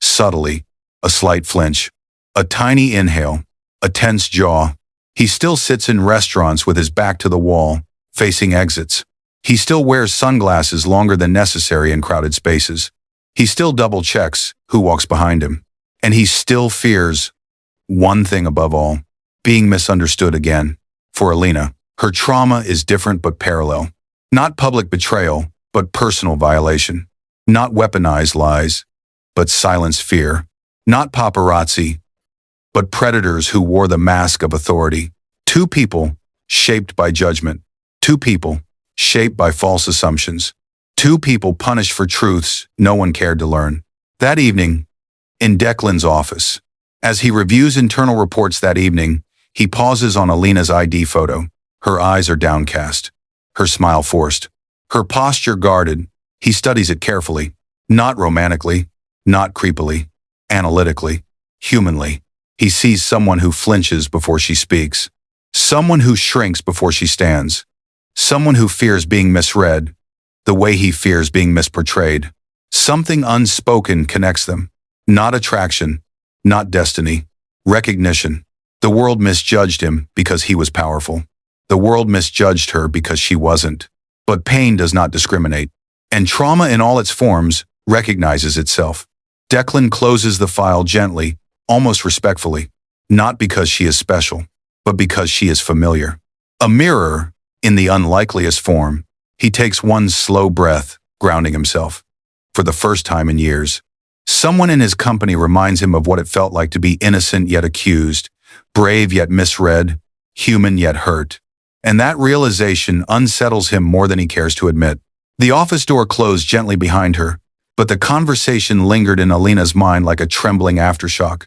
subtly, a slight flinch, a tiny inhale, a tense jaw. He still sits in restaurants with his back to the wall, facing exits. He still wears sunglasses longer than necessary in crowded spaces. He still double-checks who walks behind him. And he still fears one thing above all, being misunderstood again. For Alina, her trauma is different but parallel. Not public betrayal, but personal violation. Not weaponized lies, but silenced fear. Not paparazzi, but predators who wore the mask of authority. Two people shaped by judgment. Two people shaped by false assumptions. Two people punished for truths no one cared to learn. That evening, in Declan's office, as he reviews internal reports that evening, he pauses on Alina's ID photo. Her eyes are downcast, her smile forced, her posture guarded. He studies it carefully, not romantically, not creepily, analytically, humanly. He sees someone who flinches before she speaks, someone who shrinks before she stands, someone who fears being misread, the way he fears being misportrayed. Something unspoken connects them. Not attraction, not destiny, recognition. The world misjudged him because he was powerful. The world misjudged her because she wasn't. But pain does not discriminate, and trauma in all its forms recognizes itself. Declan closes the file gently, almost respectfully, not because she is special, but because she is familiar. A mirror, in the unlikeliest form, he takes one slow breath, grounding himself. For the first time in years, someone in his company reminds him of what it felt like to be innocent yet accused, brave yet misread, human yet hurt. And that realization unsettles him more than he cares to admit. The office door closed gently behind her, but the conversation lingered in Alina's mind like a trembling aftershock.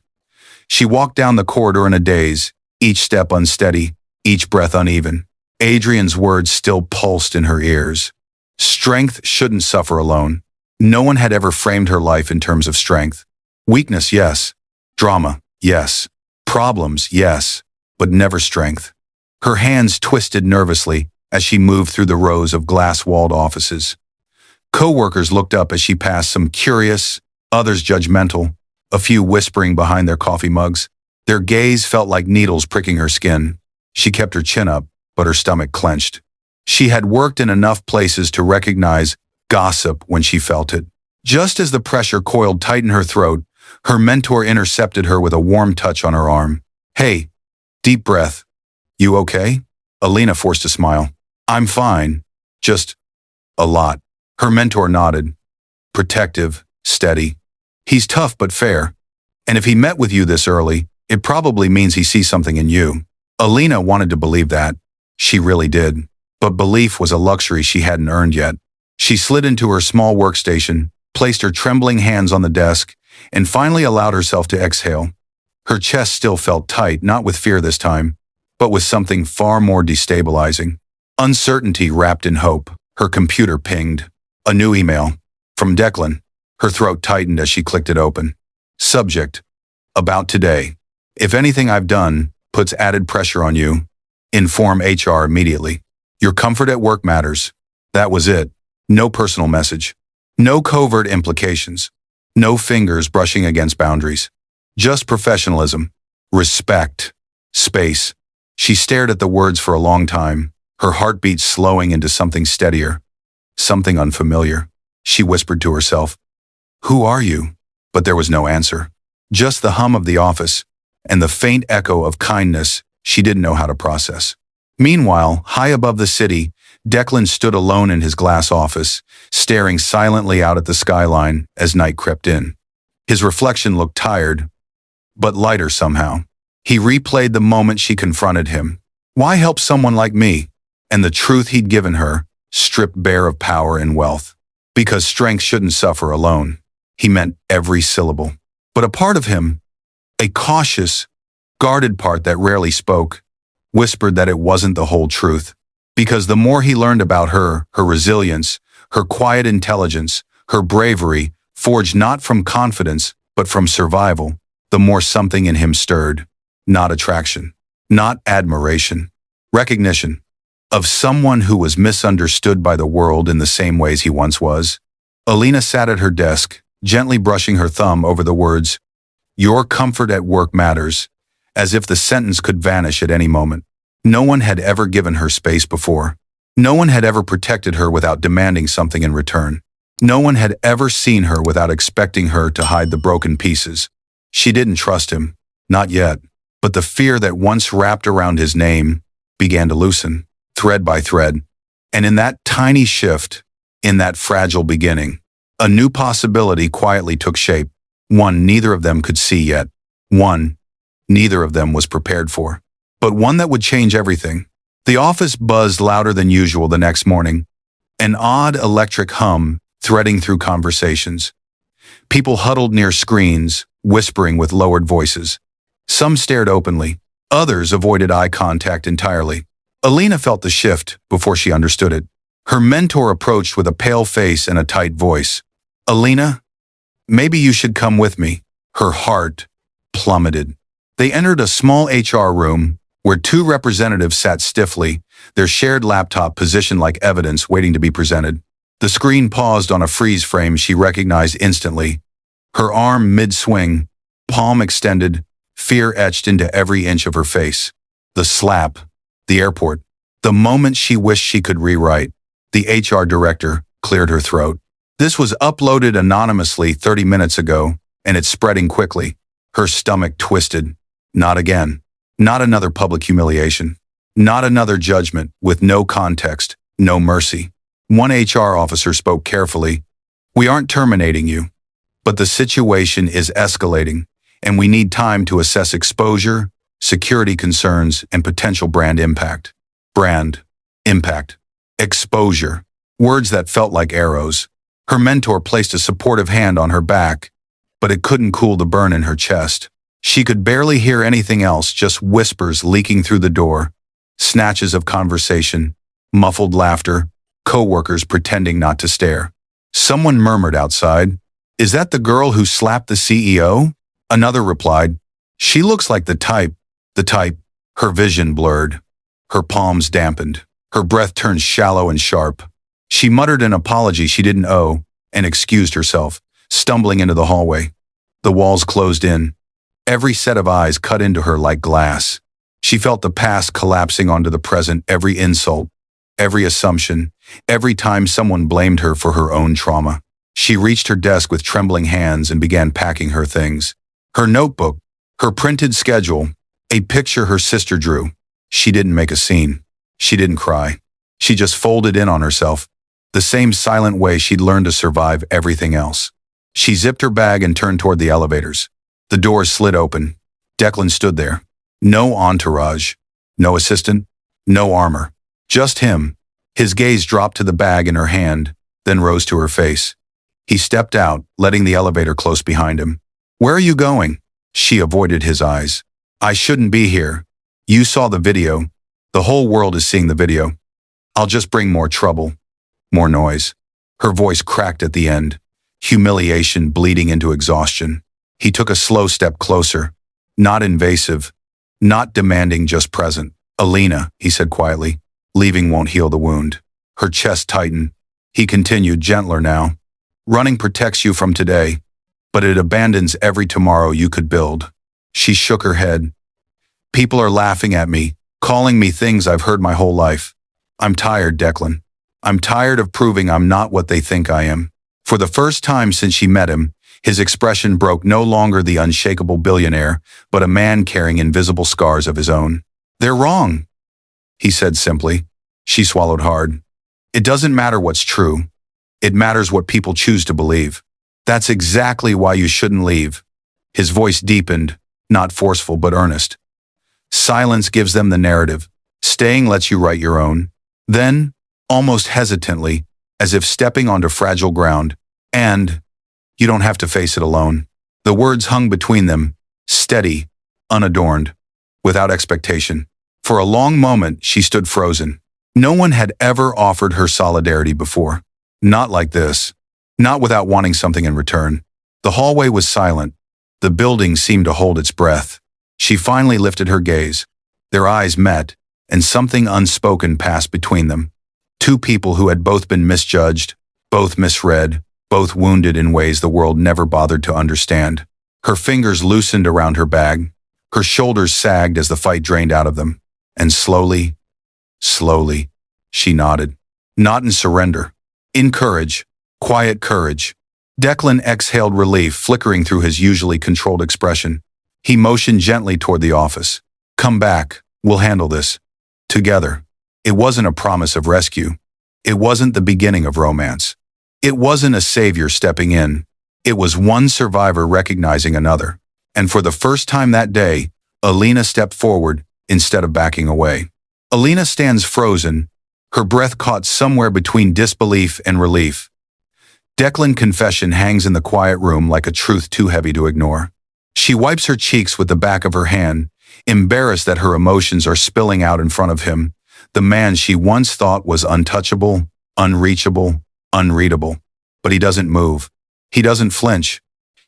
She walked down the corridor in a daze, each step unsteady, each breath uneven. Adrian's words still pulsed in her ears. Strength shouldn't suffer alone. No one had ever framed her life in terms of strength. Weakness, yes. Drama, yes. Problems, yes. But never strength. Her hands twisted nervously as she moved through the rows of glass-walled offices. Co-workers looked up as she passed, some curious, others judgmental, a few whispering behind their coffee mugs. Their gaze felt like needles pricking her skin. She kept her chin up, but her stomach clenched. She had worked in enough places to recognize gossip when she felt it. Just as the pressure coiled tight in her throat, her mentor intercepted her with a warm touch on her arm. "Hey," deep breath. "You okay?" Alina forced a smile. "I'm fine. Just a lot." Her mentor nodded. Protective, steady. "He's tough but fair. And if he met with you this early, it probably means he sees something in you." Alina wanted to believe that. She really did. But belief was a luxury she hadn't earned yet. She slid into her small workstation, placed her trembling hands on the desk, and finally allowed herself to exhale. Her chest still felt tight, not with fear this time, but with something far more destabilizing. Uncertainty wrapped in hope. Her computer pinged. A new email. From Declan. Her throat tightened as she clicked it open. Subject. About today. If anything I've done puts added pressure on you, inform HR immediately. Your comfort at work matters. That was it. No personal message. No covert implications. No fingers brushing against boundaries. Just professionalism. Respect. Space. She stared at the words for a long time, her heartbeat slowing into something steadier. Something unfamiliar. She whispered to herself, "Who are you?" But there was no answer. Just the hum of the office, and the faint echo of kindness she didn't know how to process. Meanwhile, high above the city, Declan stood alone in his glass office, staring silently out at the skyline as night crept in. His reflection looked tired, but lighter somehow. He replayed the moment she confronted him. Why help someone like me? And the truth he'd given her, stripped bare of power and wealth. Because strength shouldn't suffer alone. He meant every syllable. But a part of him, a cautious, guarded part that rarely spoke, whispered that it wasn't the whole truth. Because the more he learned about her, her resilience, her quiet intelligence, her bravery, forged not from confidence, but from survival, the more something in him stirred. Not attraction, not admiration, recognition of someone who was misunderstood by the world in the same ways he once was. Alina sat at her desk, gently brushing her thumb over the words, "Your comfort at work matters," as if the sentence could vanish at any moment. No one had ever given her space before. No one had ever protected her without demanding something in return. No one had ever seen her without expecting her to hide the broken pieces. She didn't trust him, not yet, but the fear that once wrapped around his name began to loosen, thread by thread. And in that tiny shift, in that fragile beginning, a new possibility quietly took shape, one neither of them could see yet, one neither of them was prepared for, but one that would change everything. The office buzzed louder than usual the next morning, an odd electric hum threading through conversations. People huddled near screens, whispering with lowered voices. Some stared openly, others avoided eye contact entirely. Alina felt the shift before she understood it. Her mentor approached with a pale face and a tight voice. "Alina, maybe you should come with me." Her heart plummeted. They entered a small HR room where two representatives sat stiffly, their shared laptop positioned like evidence waiting to be presented. The screen paused on a freeze frame she recognized instantly. Her arm mid-swing, palm extended, fear etched into every inch of her face. The slap, the airport, the moment she wished she could rewrite. The HR director cleared her throat. This was uploaded anonymously 30 minutes ago, and it's spreading quickly. Her stomach twisted. Not again. Not another public humiliation. Not another judgment with no context, no mercy. One HR officer spoke carefully. "We aren't terminating you, but the situation is escalating, and we need time to assess exposure, security concerns, and potential brand impact." Brand, impact, exposure, words that felt like arrows. Her mentor placed a supportive hand on her back, but it couldn't cool the burn in her chest. She could barely hear anything else, just whispers leaking through the door, snatches of conversation, muffled laughter, coworkers pretending not to stare. Someone murmured outside, "Is that the girl who slapped the CEO?" Another replied, "She looks like the type." The type. Her vision blurred. Her palms dampened. Her breath turned shallow and sharp. She muttered an apology she didn't owe and excused herself, stumbling into the hallway. The walls closed in. Every set of eyes cut into her like glass. She felt the past collapsing onto the present, every insult, every assumption, every time someone blamed her for her own trauma. She reached her desk with trembling hands and began packing her things. Her notebook, her printed schedule, a picture her sister drew. She didn't make a scene. She didn't cry. She just folded in on herself, the same silent way she'd learned to survive everything else. She zipped her bag and turned toward the elevators. The doors slid open. Declan stood there. No entourage, no assistant, no armor. Just him. His gaze dropped to the bag in her hand, then rose to her face. He stepped out, letting the elevator close behind him. "Where are you going?" She avoided his eyes. "I shouldn't be here. You saw the video. The whole world is seeing the video. I'll just bring more trouble, more noise." Her voice cracked at the end, humiliation bleeding into exhaustion. He took a slow step closer, not invasive, not demanding, just present. "Alina," he said quietly, "leaving won't heal the wound." Her chest tightened. He continued, gentler now. "Running protects you from today, but it abandons every tomorrow you could build." She shook her head. "People are laughing at me, calling me things I've heard my whole life. I'm tired, Declan. I'm tired of proving I'm not what they think I am." For the first time since she met him, his expression broke, no longer the unshakable billionaire, but a man carrying invisible scars of his own. "They're wrong," he said simply. She swallowed hard. "It doesn't matter what's true. It matters what people choose to believe. That's exactly why you shouldn't leave." His voice deepened, not forceful but earnest. "Silence gives them the narrative. Staying lets you write your own." Then, almost hesitantly, as if stepping onto fragile ground, "And you don't have to face it alone." The words hung between them, steady, unadorned, without expectation. For a long moment, she stood frozen. No one had ever offered her solidarity before. Not like this. Not without wanting something in return. The hallway was silent. The building seemed to hold its breath. She finally lifted her gaze. Their eyes met, and something unspoken passed between them. Two people who had both been misjudged, both misread, both wounded in ways the world never bothered to understand. Her fingers loosened around her bag. Her shoulders sagged as the fight drained out of them. And slowly, slowly, she nodded. Not in surrender. In courage. Quiet courage. Declan exhaled relief, flickering through his usually controlled expression. He motioned gently toward the office. Come back. We'll handle this. Together. It wasn't a promise of rescue. It wasn't the beginning of romance. It wasn't a savior stepping in. It was one survivor recognizing another. And for the first time that day, Alina stepped forward instead of backing away. Alina stands frozen, her breath caught somewhere between disbelief and relief. Declan's confession hangs in the quiet room like a truth too heavy to ignore. She wipes her cheeks with the back of her hand, embarrassed that her emotions are spilling out in front of him, the man she once thought was untouchable, unreachable, unreadable. But he doesn't move. He doesn't flinch.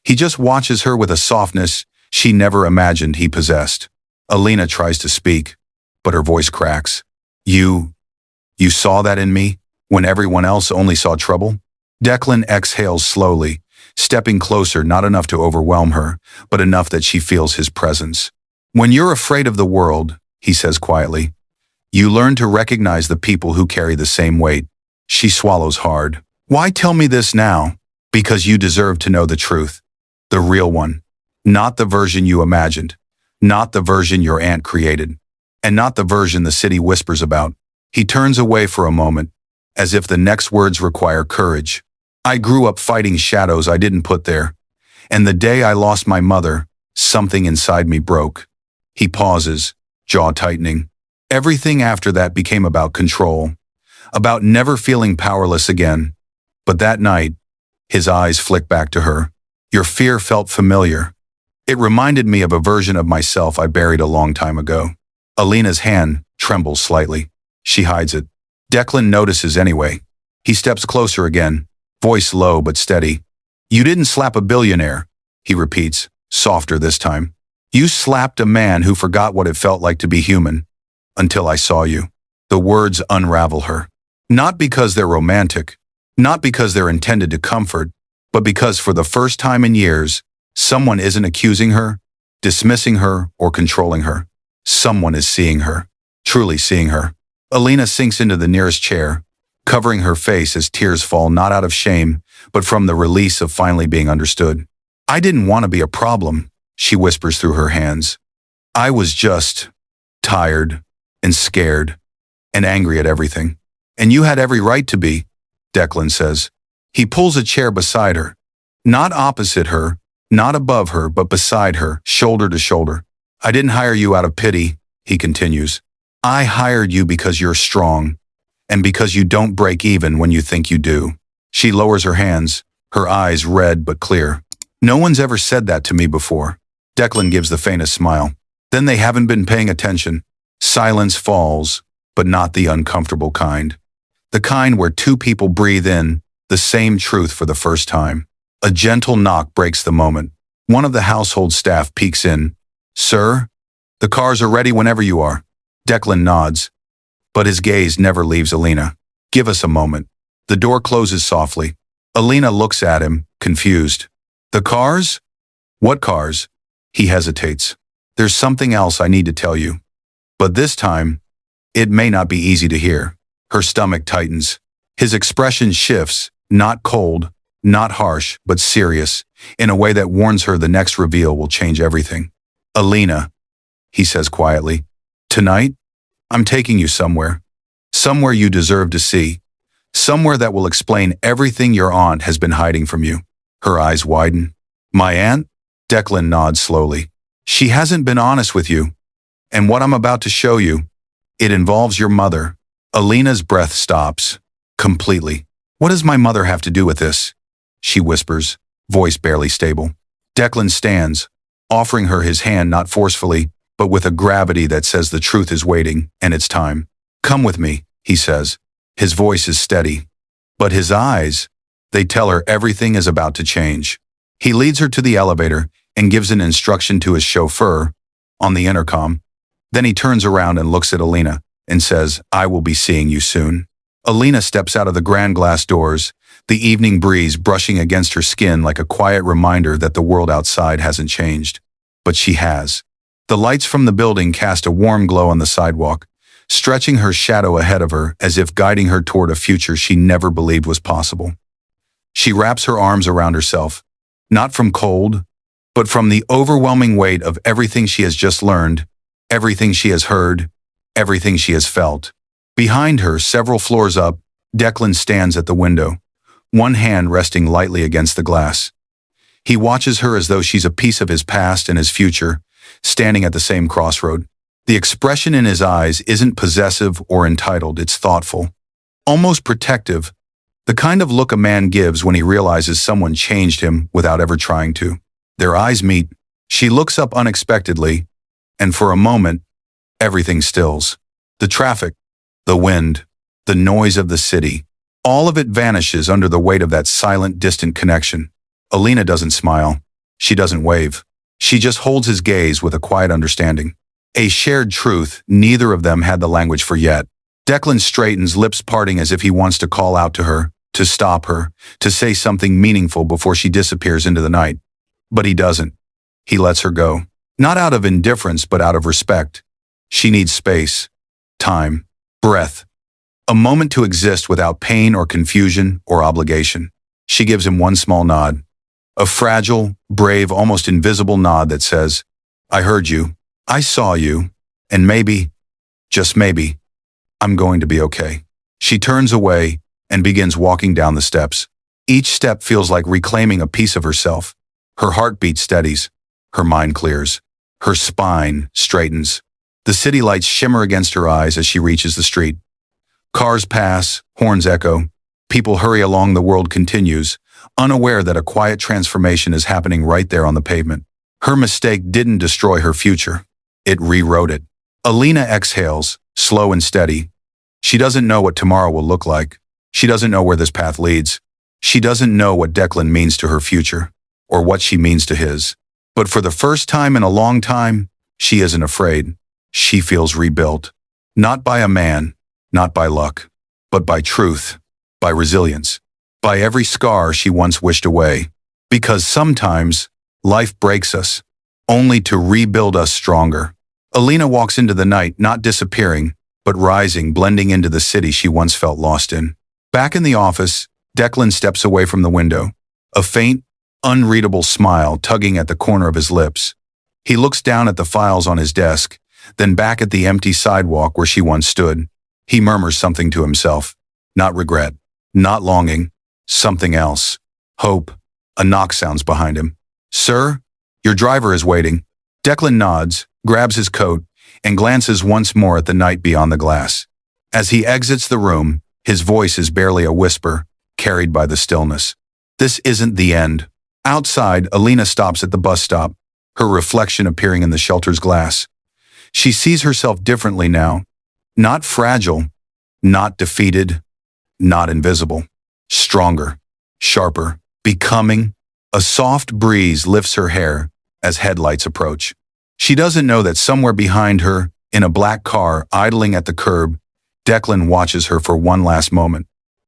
He just watches her with a softness she never imagined he possessed. Alina tries to speak, but her voice cracks. You saw that in me, when everyone else only saw trouble? Declan exhales slowly, stepping closer, not enough to overwhelm her, but enough that she feels his presence. When you're afraid of the world, he says quietly, you learn to recognize the people who carry the same weight. She swallows hard. Why tell me this now? Because you deserve to know the truth. The real one. Not the version you imagined. Not the version your aunt created. And not the version the city whispers about. He turns away for a moment, as if the next words require courage. I grew up fighting shadows I didn't put there. And the day I lost my mother, something inside me broke. He pauses, jaw tightening. Everything after that became about control. About never feeling powerless again. But that night, his eyes flicked back to her. Your fear felt familiar. It reminded me of a version of myself I buried a long time ago. Alina's hand trembles slightly. She hides it. Declan notices anyway. He steps closer again, voice low but steady. You didn't slap a billionaire, he repeats, softer this time. You slapped a man who forgot what it felt like to be human. Until I saw you. The words unravel her. Not because they're romantic, not because they're intended to comfort, but because for the first time in years, someone isn't accusing her, dismissing her, or controlling her. Someone is seeing her, truly seeing her. Alina sinks into the nearest chair, covering her face as tears fall not out of shame, but from the release of finally being understood. I didn't want to be a problem, she whispers through her hands. I was just tired and scared and angry at everything. And you had every right to be, Declan says. He pulls a chair beside her, not opposite her, not above her, but beside her, shoulder to shoulder. I didn't hire you out of pity, he continues. I hired you because you're strong, and because you don't break even when you think you do. She lowers her hands, her eyes red but clear. No one's ever said that to me before. Declan gives the faintest smile. Then they haven't been paying attention. Silence falls, but not the uncomfortable kind. The kind where two people breathe in the same truth for the first time. A gentle knock breaks the moment. One of the household staff peeks in. Sir, the cars are ready whenever you are. Declan nods, but his gaze never leaves Alina. Give us a moment. The door closes softly. Alina looks at him, confused. The cars? What cars? He hesitates. There's something else I need to tell you. But this time, it may not be easy to hear. Her stomach tightens. His expression shifts, not cold, not harsh, but serious, in a way that warns her the next reveal will change everything. Alina, he says quietly, tonight, I'm taking you somewhere. Somewhere you deserve to see. Somewhere that will explain everything your aunt has been hiding from you. Her eyes widen. My aunt? Declan nods slowly. She hasn't been honest with you. And what I'm about to show you, it involves your mother. Alina's breath stops. Completely. What does my mother have to do with this? She whispers, voice barely stable. Declan stands, offering her his hand not forcefully, but with a gravity that says the truth is waiting, and it's time. Come with me, he says. His voice is steady. But his eyes, they tell her everything is about to change. He leads her to the elevator and gives an instruction to his chauffeur on the intercom. Then he turns around and looks at Alina and says, I will be seeing you soon. Alina steps out of the grand glass doors, the evening breeze brushing against her skin like a quiet reminder that the world outside hasn't changed. But she has. The lights from the building cast a warm glow on the sidewalk, stretching her shadow ahead of her as if guiding her toward a future she never believed was possible. She wraps her arms around herself, not from cold, but from the overwhelming weight of everything she has just learned, everything she has heard, everything she has felt. Behind her, several floors up, Declan stands at the window, one hand resting lightly against the glass. He watches her as though she's a piece of his past and his future, standing at the same crossroad. The expression in his eyes isn't possessive or entitled, it's thoughtful, almost protective, the kind of look a man gives when he realizes someone changed him without ever trying to. Their eyes meet. She looks up unexpectedly, and for a moment, everything stills. The traffic, the wind, the noise of the city, all of it vanishes under the weight of that silent, distant connection. Alina doesn't smile. She doesn't wave. She just holds his gaze with a quiet understanding. A shared truth neither of them had the language for yet. Declan straightens, lips parting as if he wants to call out to her, to stop her, to say something meaningful before she disappears into the night. But he doesn't. He lets her go. Not out of indifference, but out of respect. She needs space, time, breath, a moment to exist without pain or confusion or obligation. She gives him one small nod. A fragile, brave, almost invisible nod that says, I heard you, I saw you, and maybe, just maybe, I'm going to be okay. She turns away and begins walking down the steps. Each step feels like reclaiming a piece of herself. Her heartbeat steadies, her mind clears, her spine straightens. The city lights shimmer against her eyes as she reaches the street. Cars pass, horns echo, people hurry along, the world continues, unaware that a quiet transformation is happening right there on the pavement. Her mistake didn't destroy her future. It rewrote it. Alina exhales, slow and steady. She doesn't know what tomorrow will look like. She doesn't know where this path leads. She doesn't know what Declan means to her future, or what she means to his. But for the first time in a long time, she isn't afraid. She feels rebuilt. Not by a man, not by luck, but by truth, by resilience, by every scar she once wished away. Because sometimes, life breaks us, only to rebuild us stronger. Alina walks into the night, not disappearing, but rising, blending into the city she once felt lost in. Back in the office, Declan steps away from the window, a faint, unreadable smile tugging at the corner of his lips. He looks down at the files on his desk, then back at the empty sidewalk where she once stood. He murmurs something to himself. Not regret, not longing, something else. Hope. A knock sounds behind him. Sir, your driver is waiting. Declan nods, grabs his coat, and glances once more at the night beyond the glass. As he exits the room, his voice is barely a whisper, carried by the stillness. This isn't the end. Outside, Alina stops at the bus stop, her reflection appearing in the shelter's glass. She sees herself differently now. Not fragile, not defeated, not invisible. Stronger, sharper, becoming. A soft breeze lifts her hair as headlights approach. She doesn't know that somewhere behind her, in a black car idling at the curb, Declan watches her for one last moment.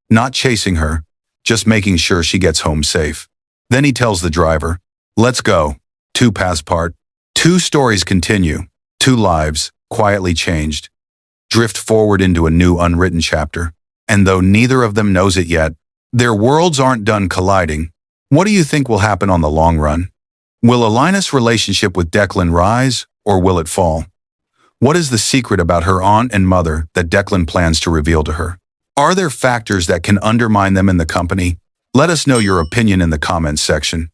Not chasing her, just making sure she gets home safe. Then he tells the driver, let's go. 2 paths part. 2 stories continue. 2 lives, quietly changed. Drift forward into a new unwritten chapter. And though neither of them knows it yet, their worlds aren't done colliding. What do you think will happen on the long run? Will Alina's relationship with Declan rise, or will it fall? What is the secret about her aunt and mother that Declan plans to reveal to her? Are there factors that can undermine them in the company? Let us know your opinion in the comments section.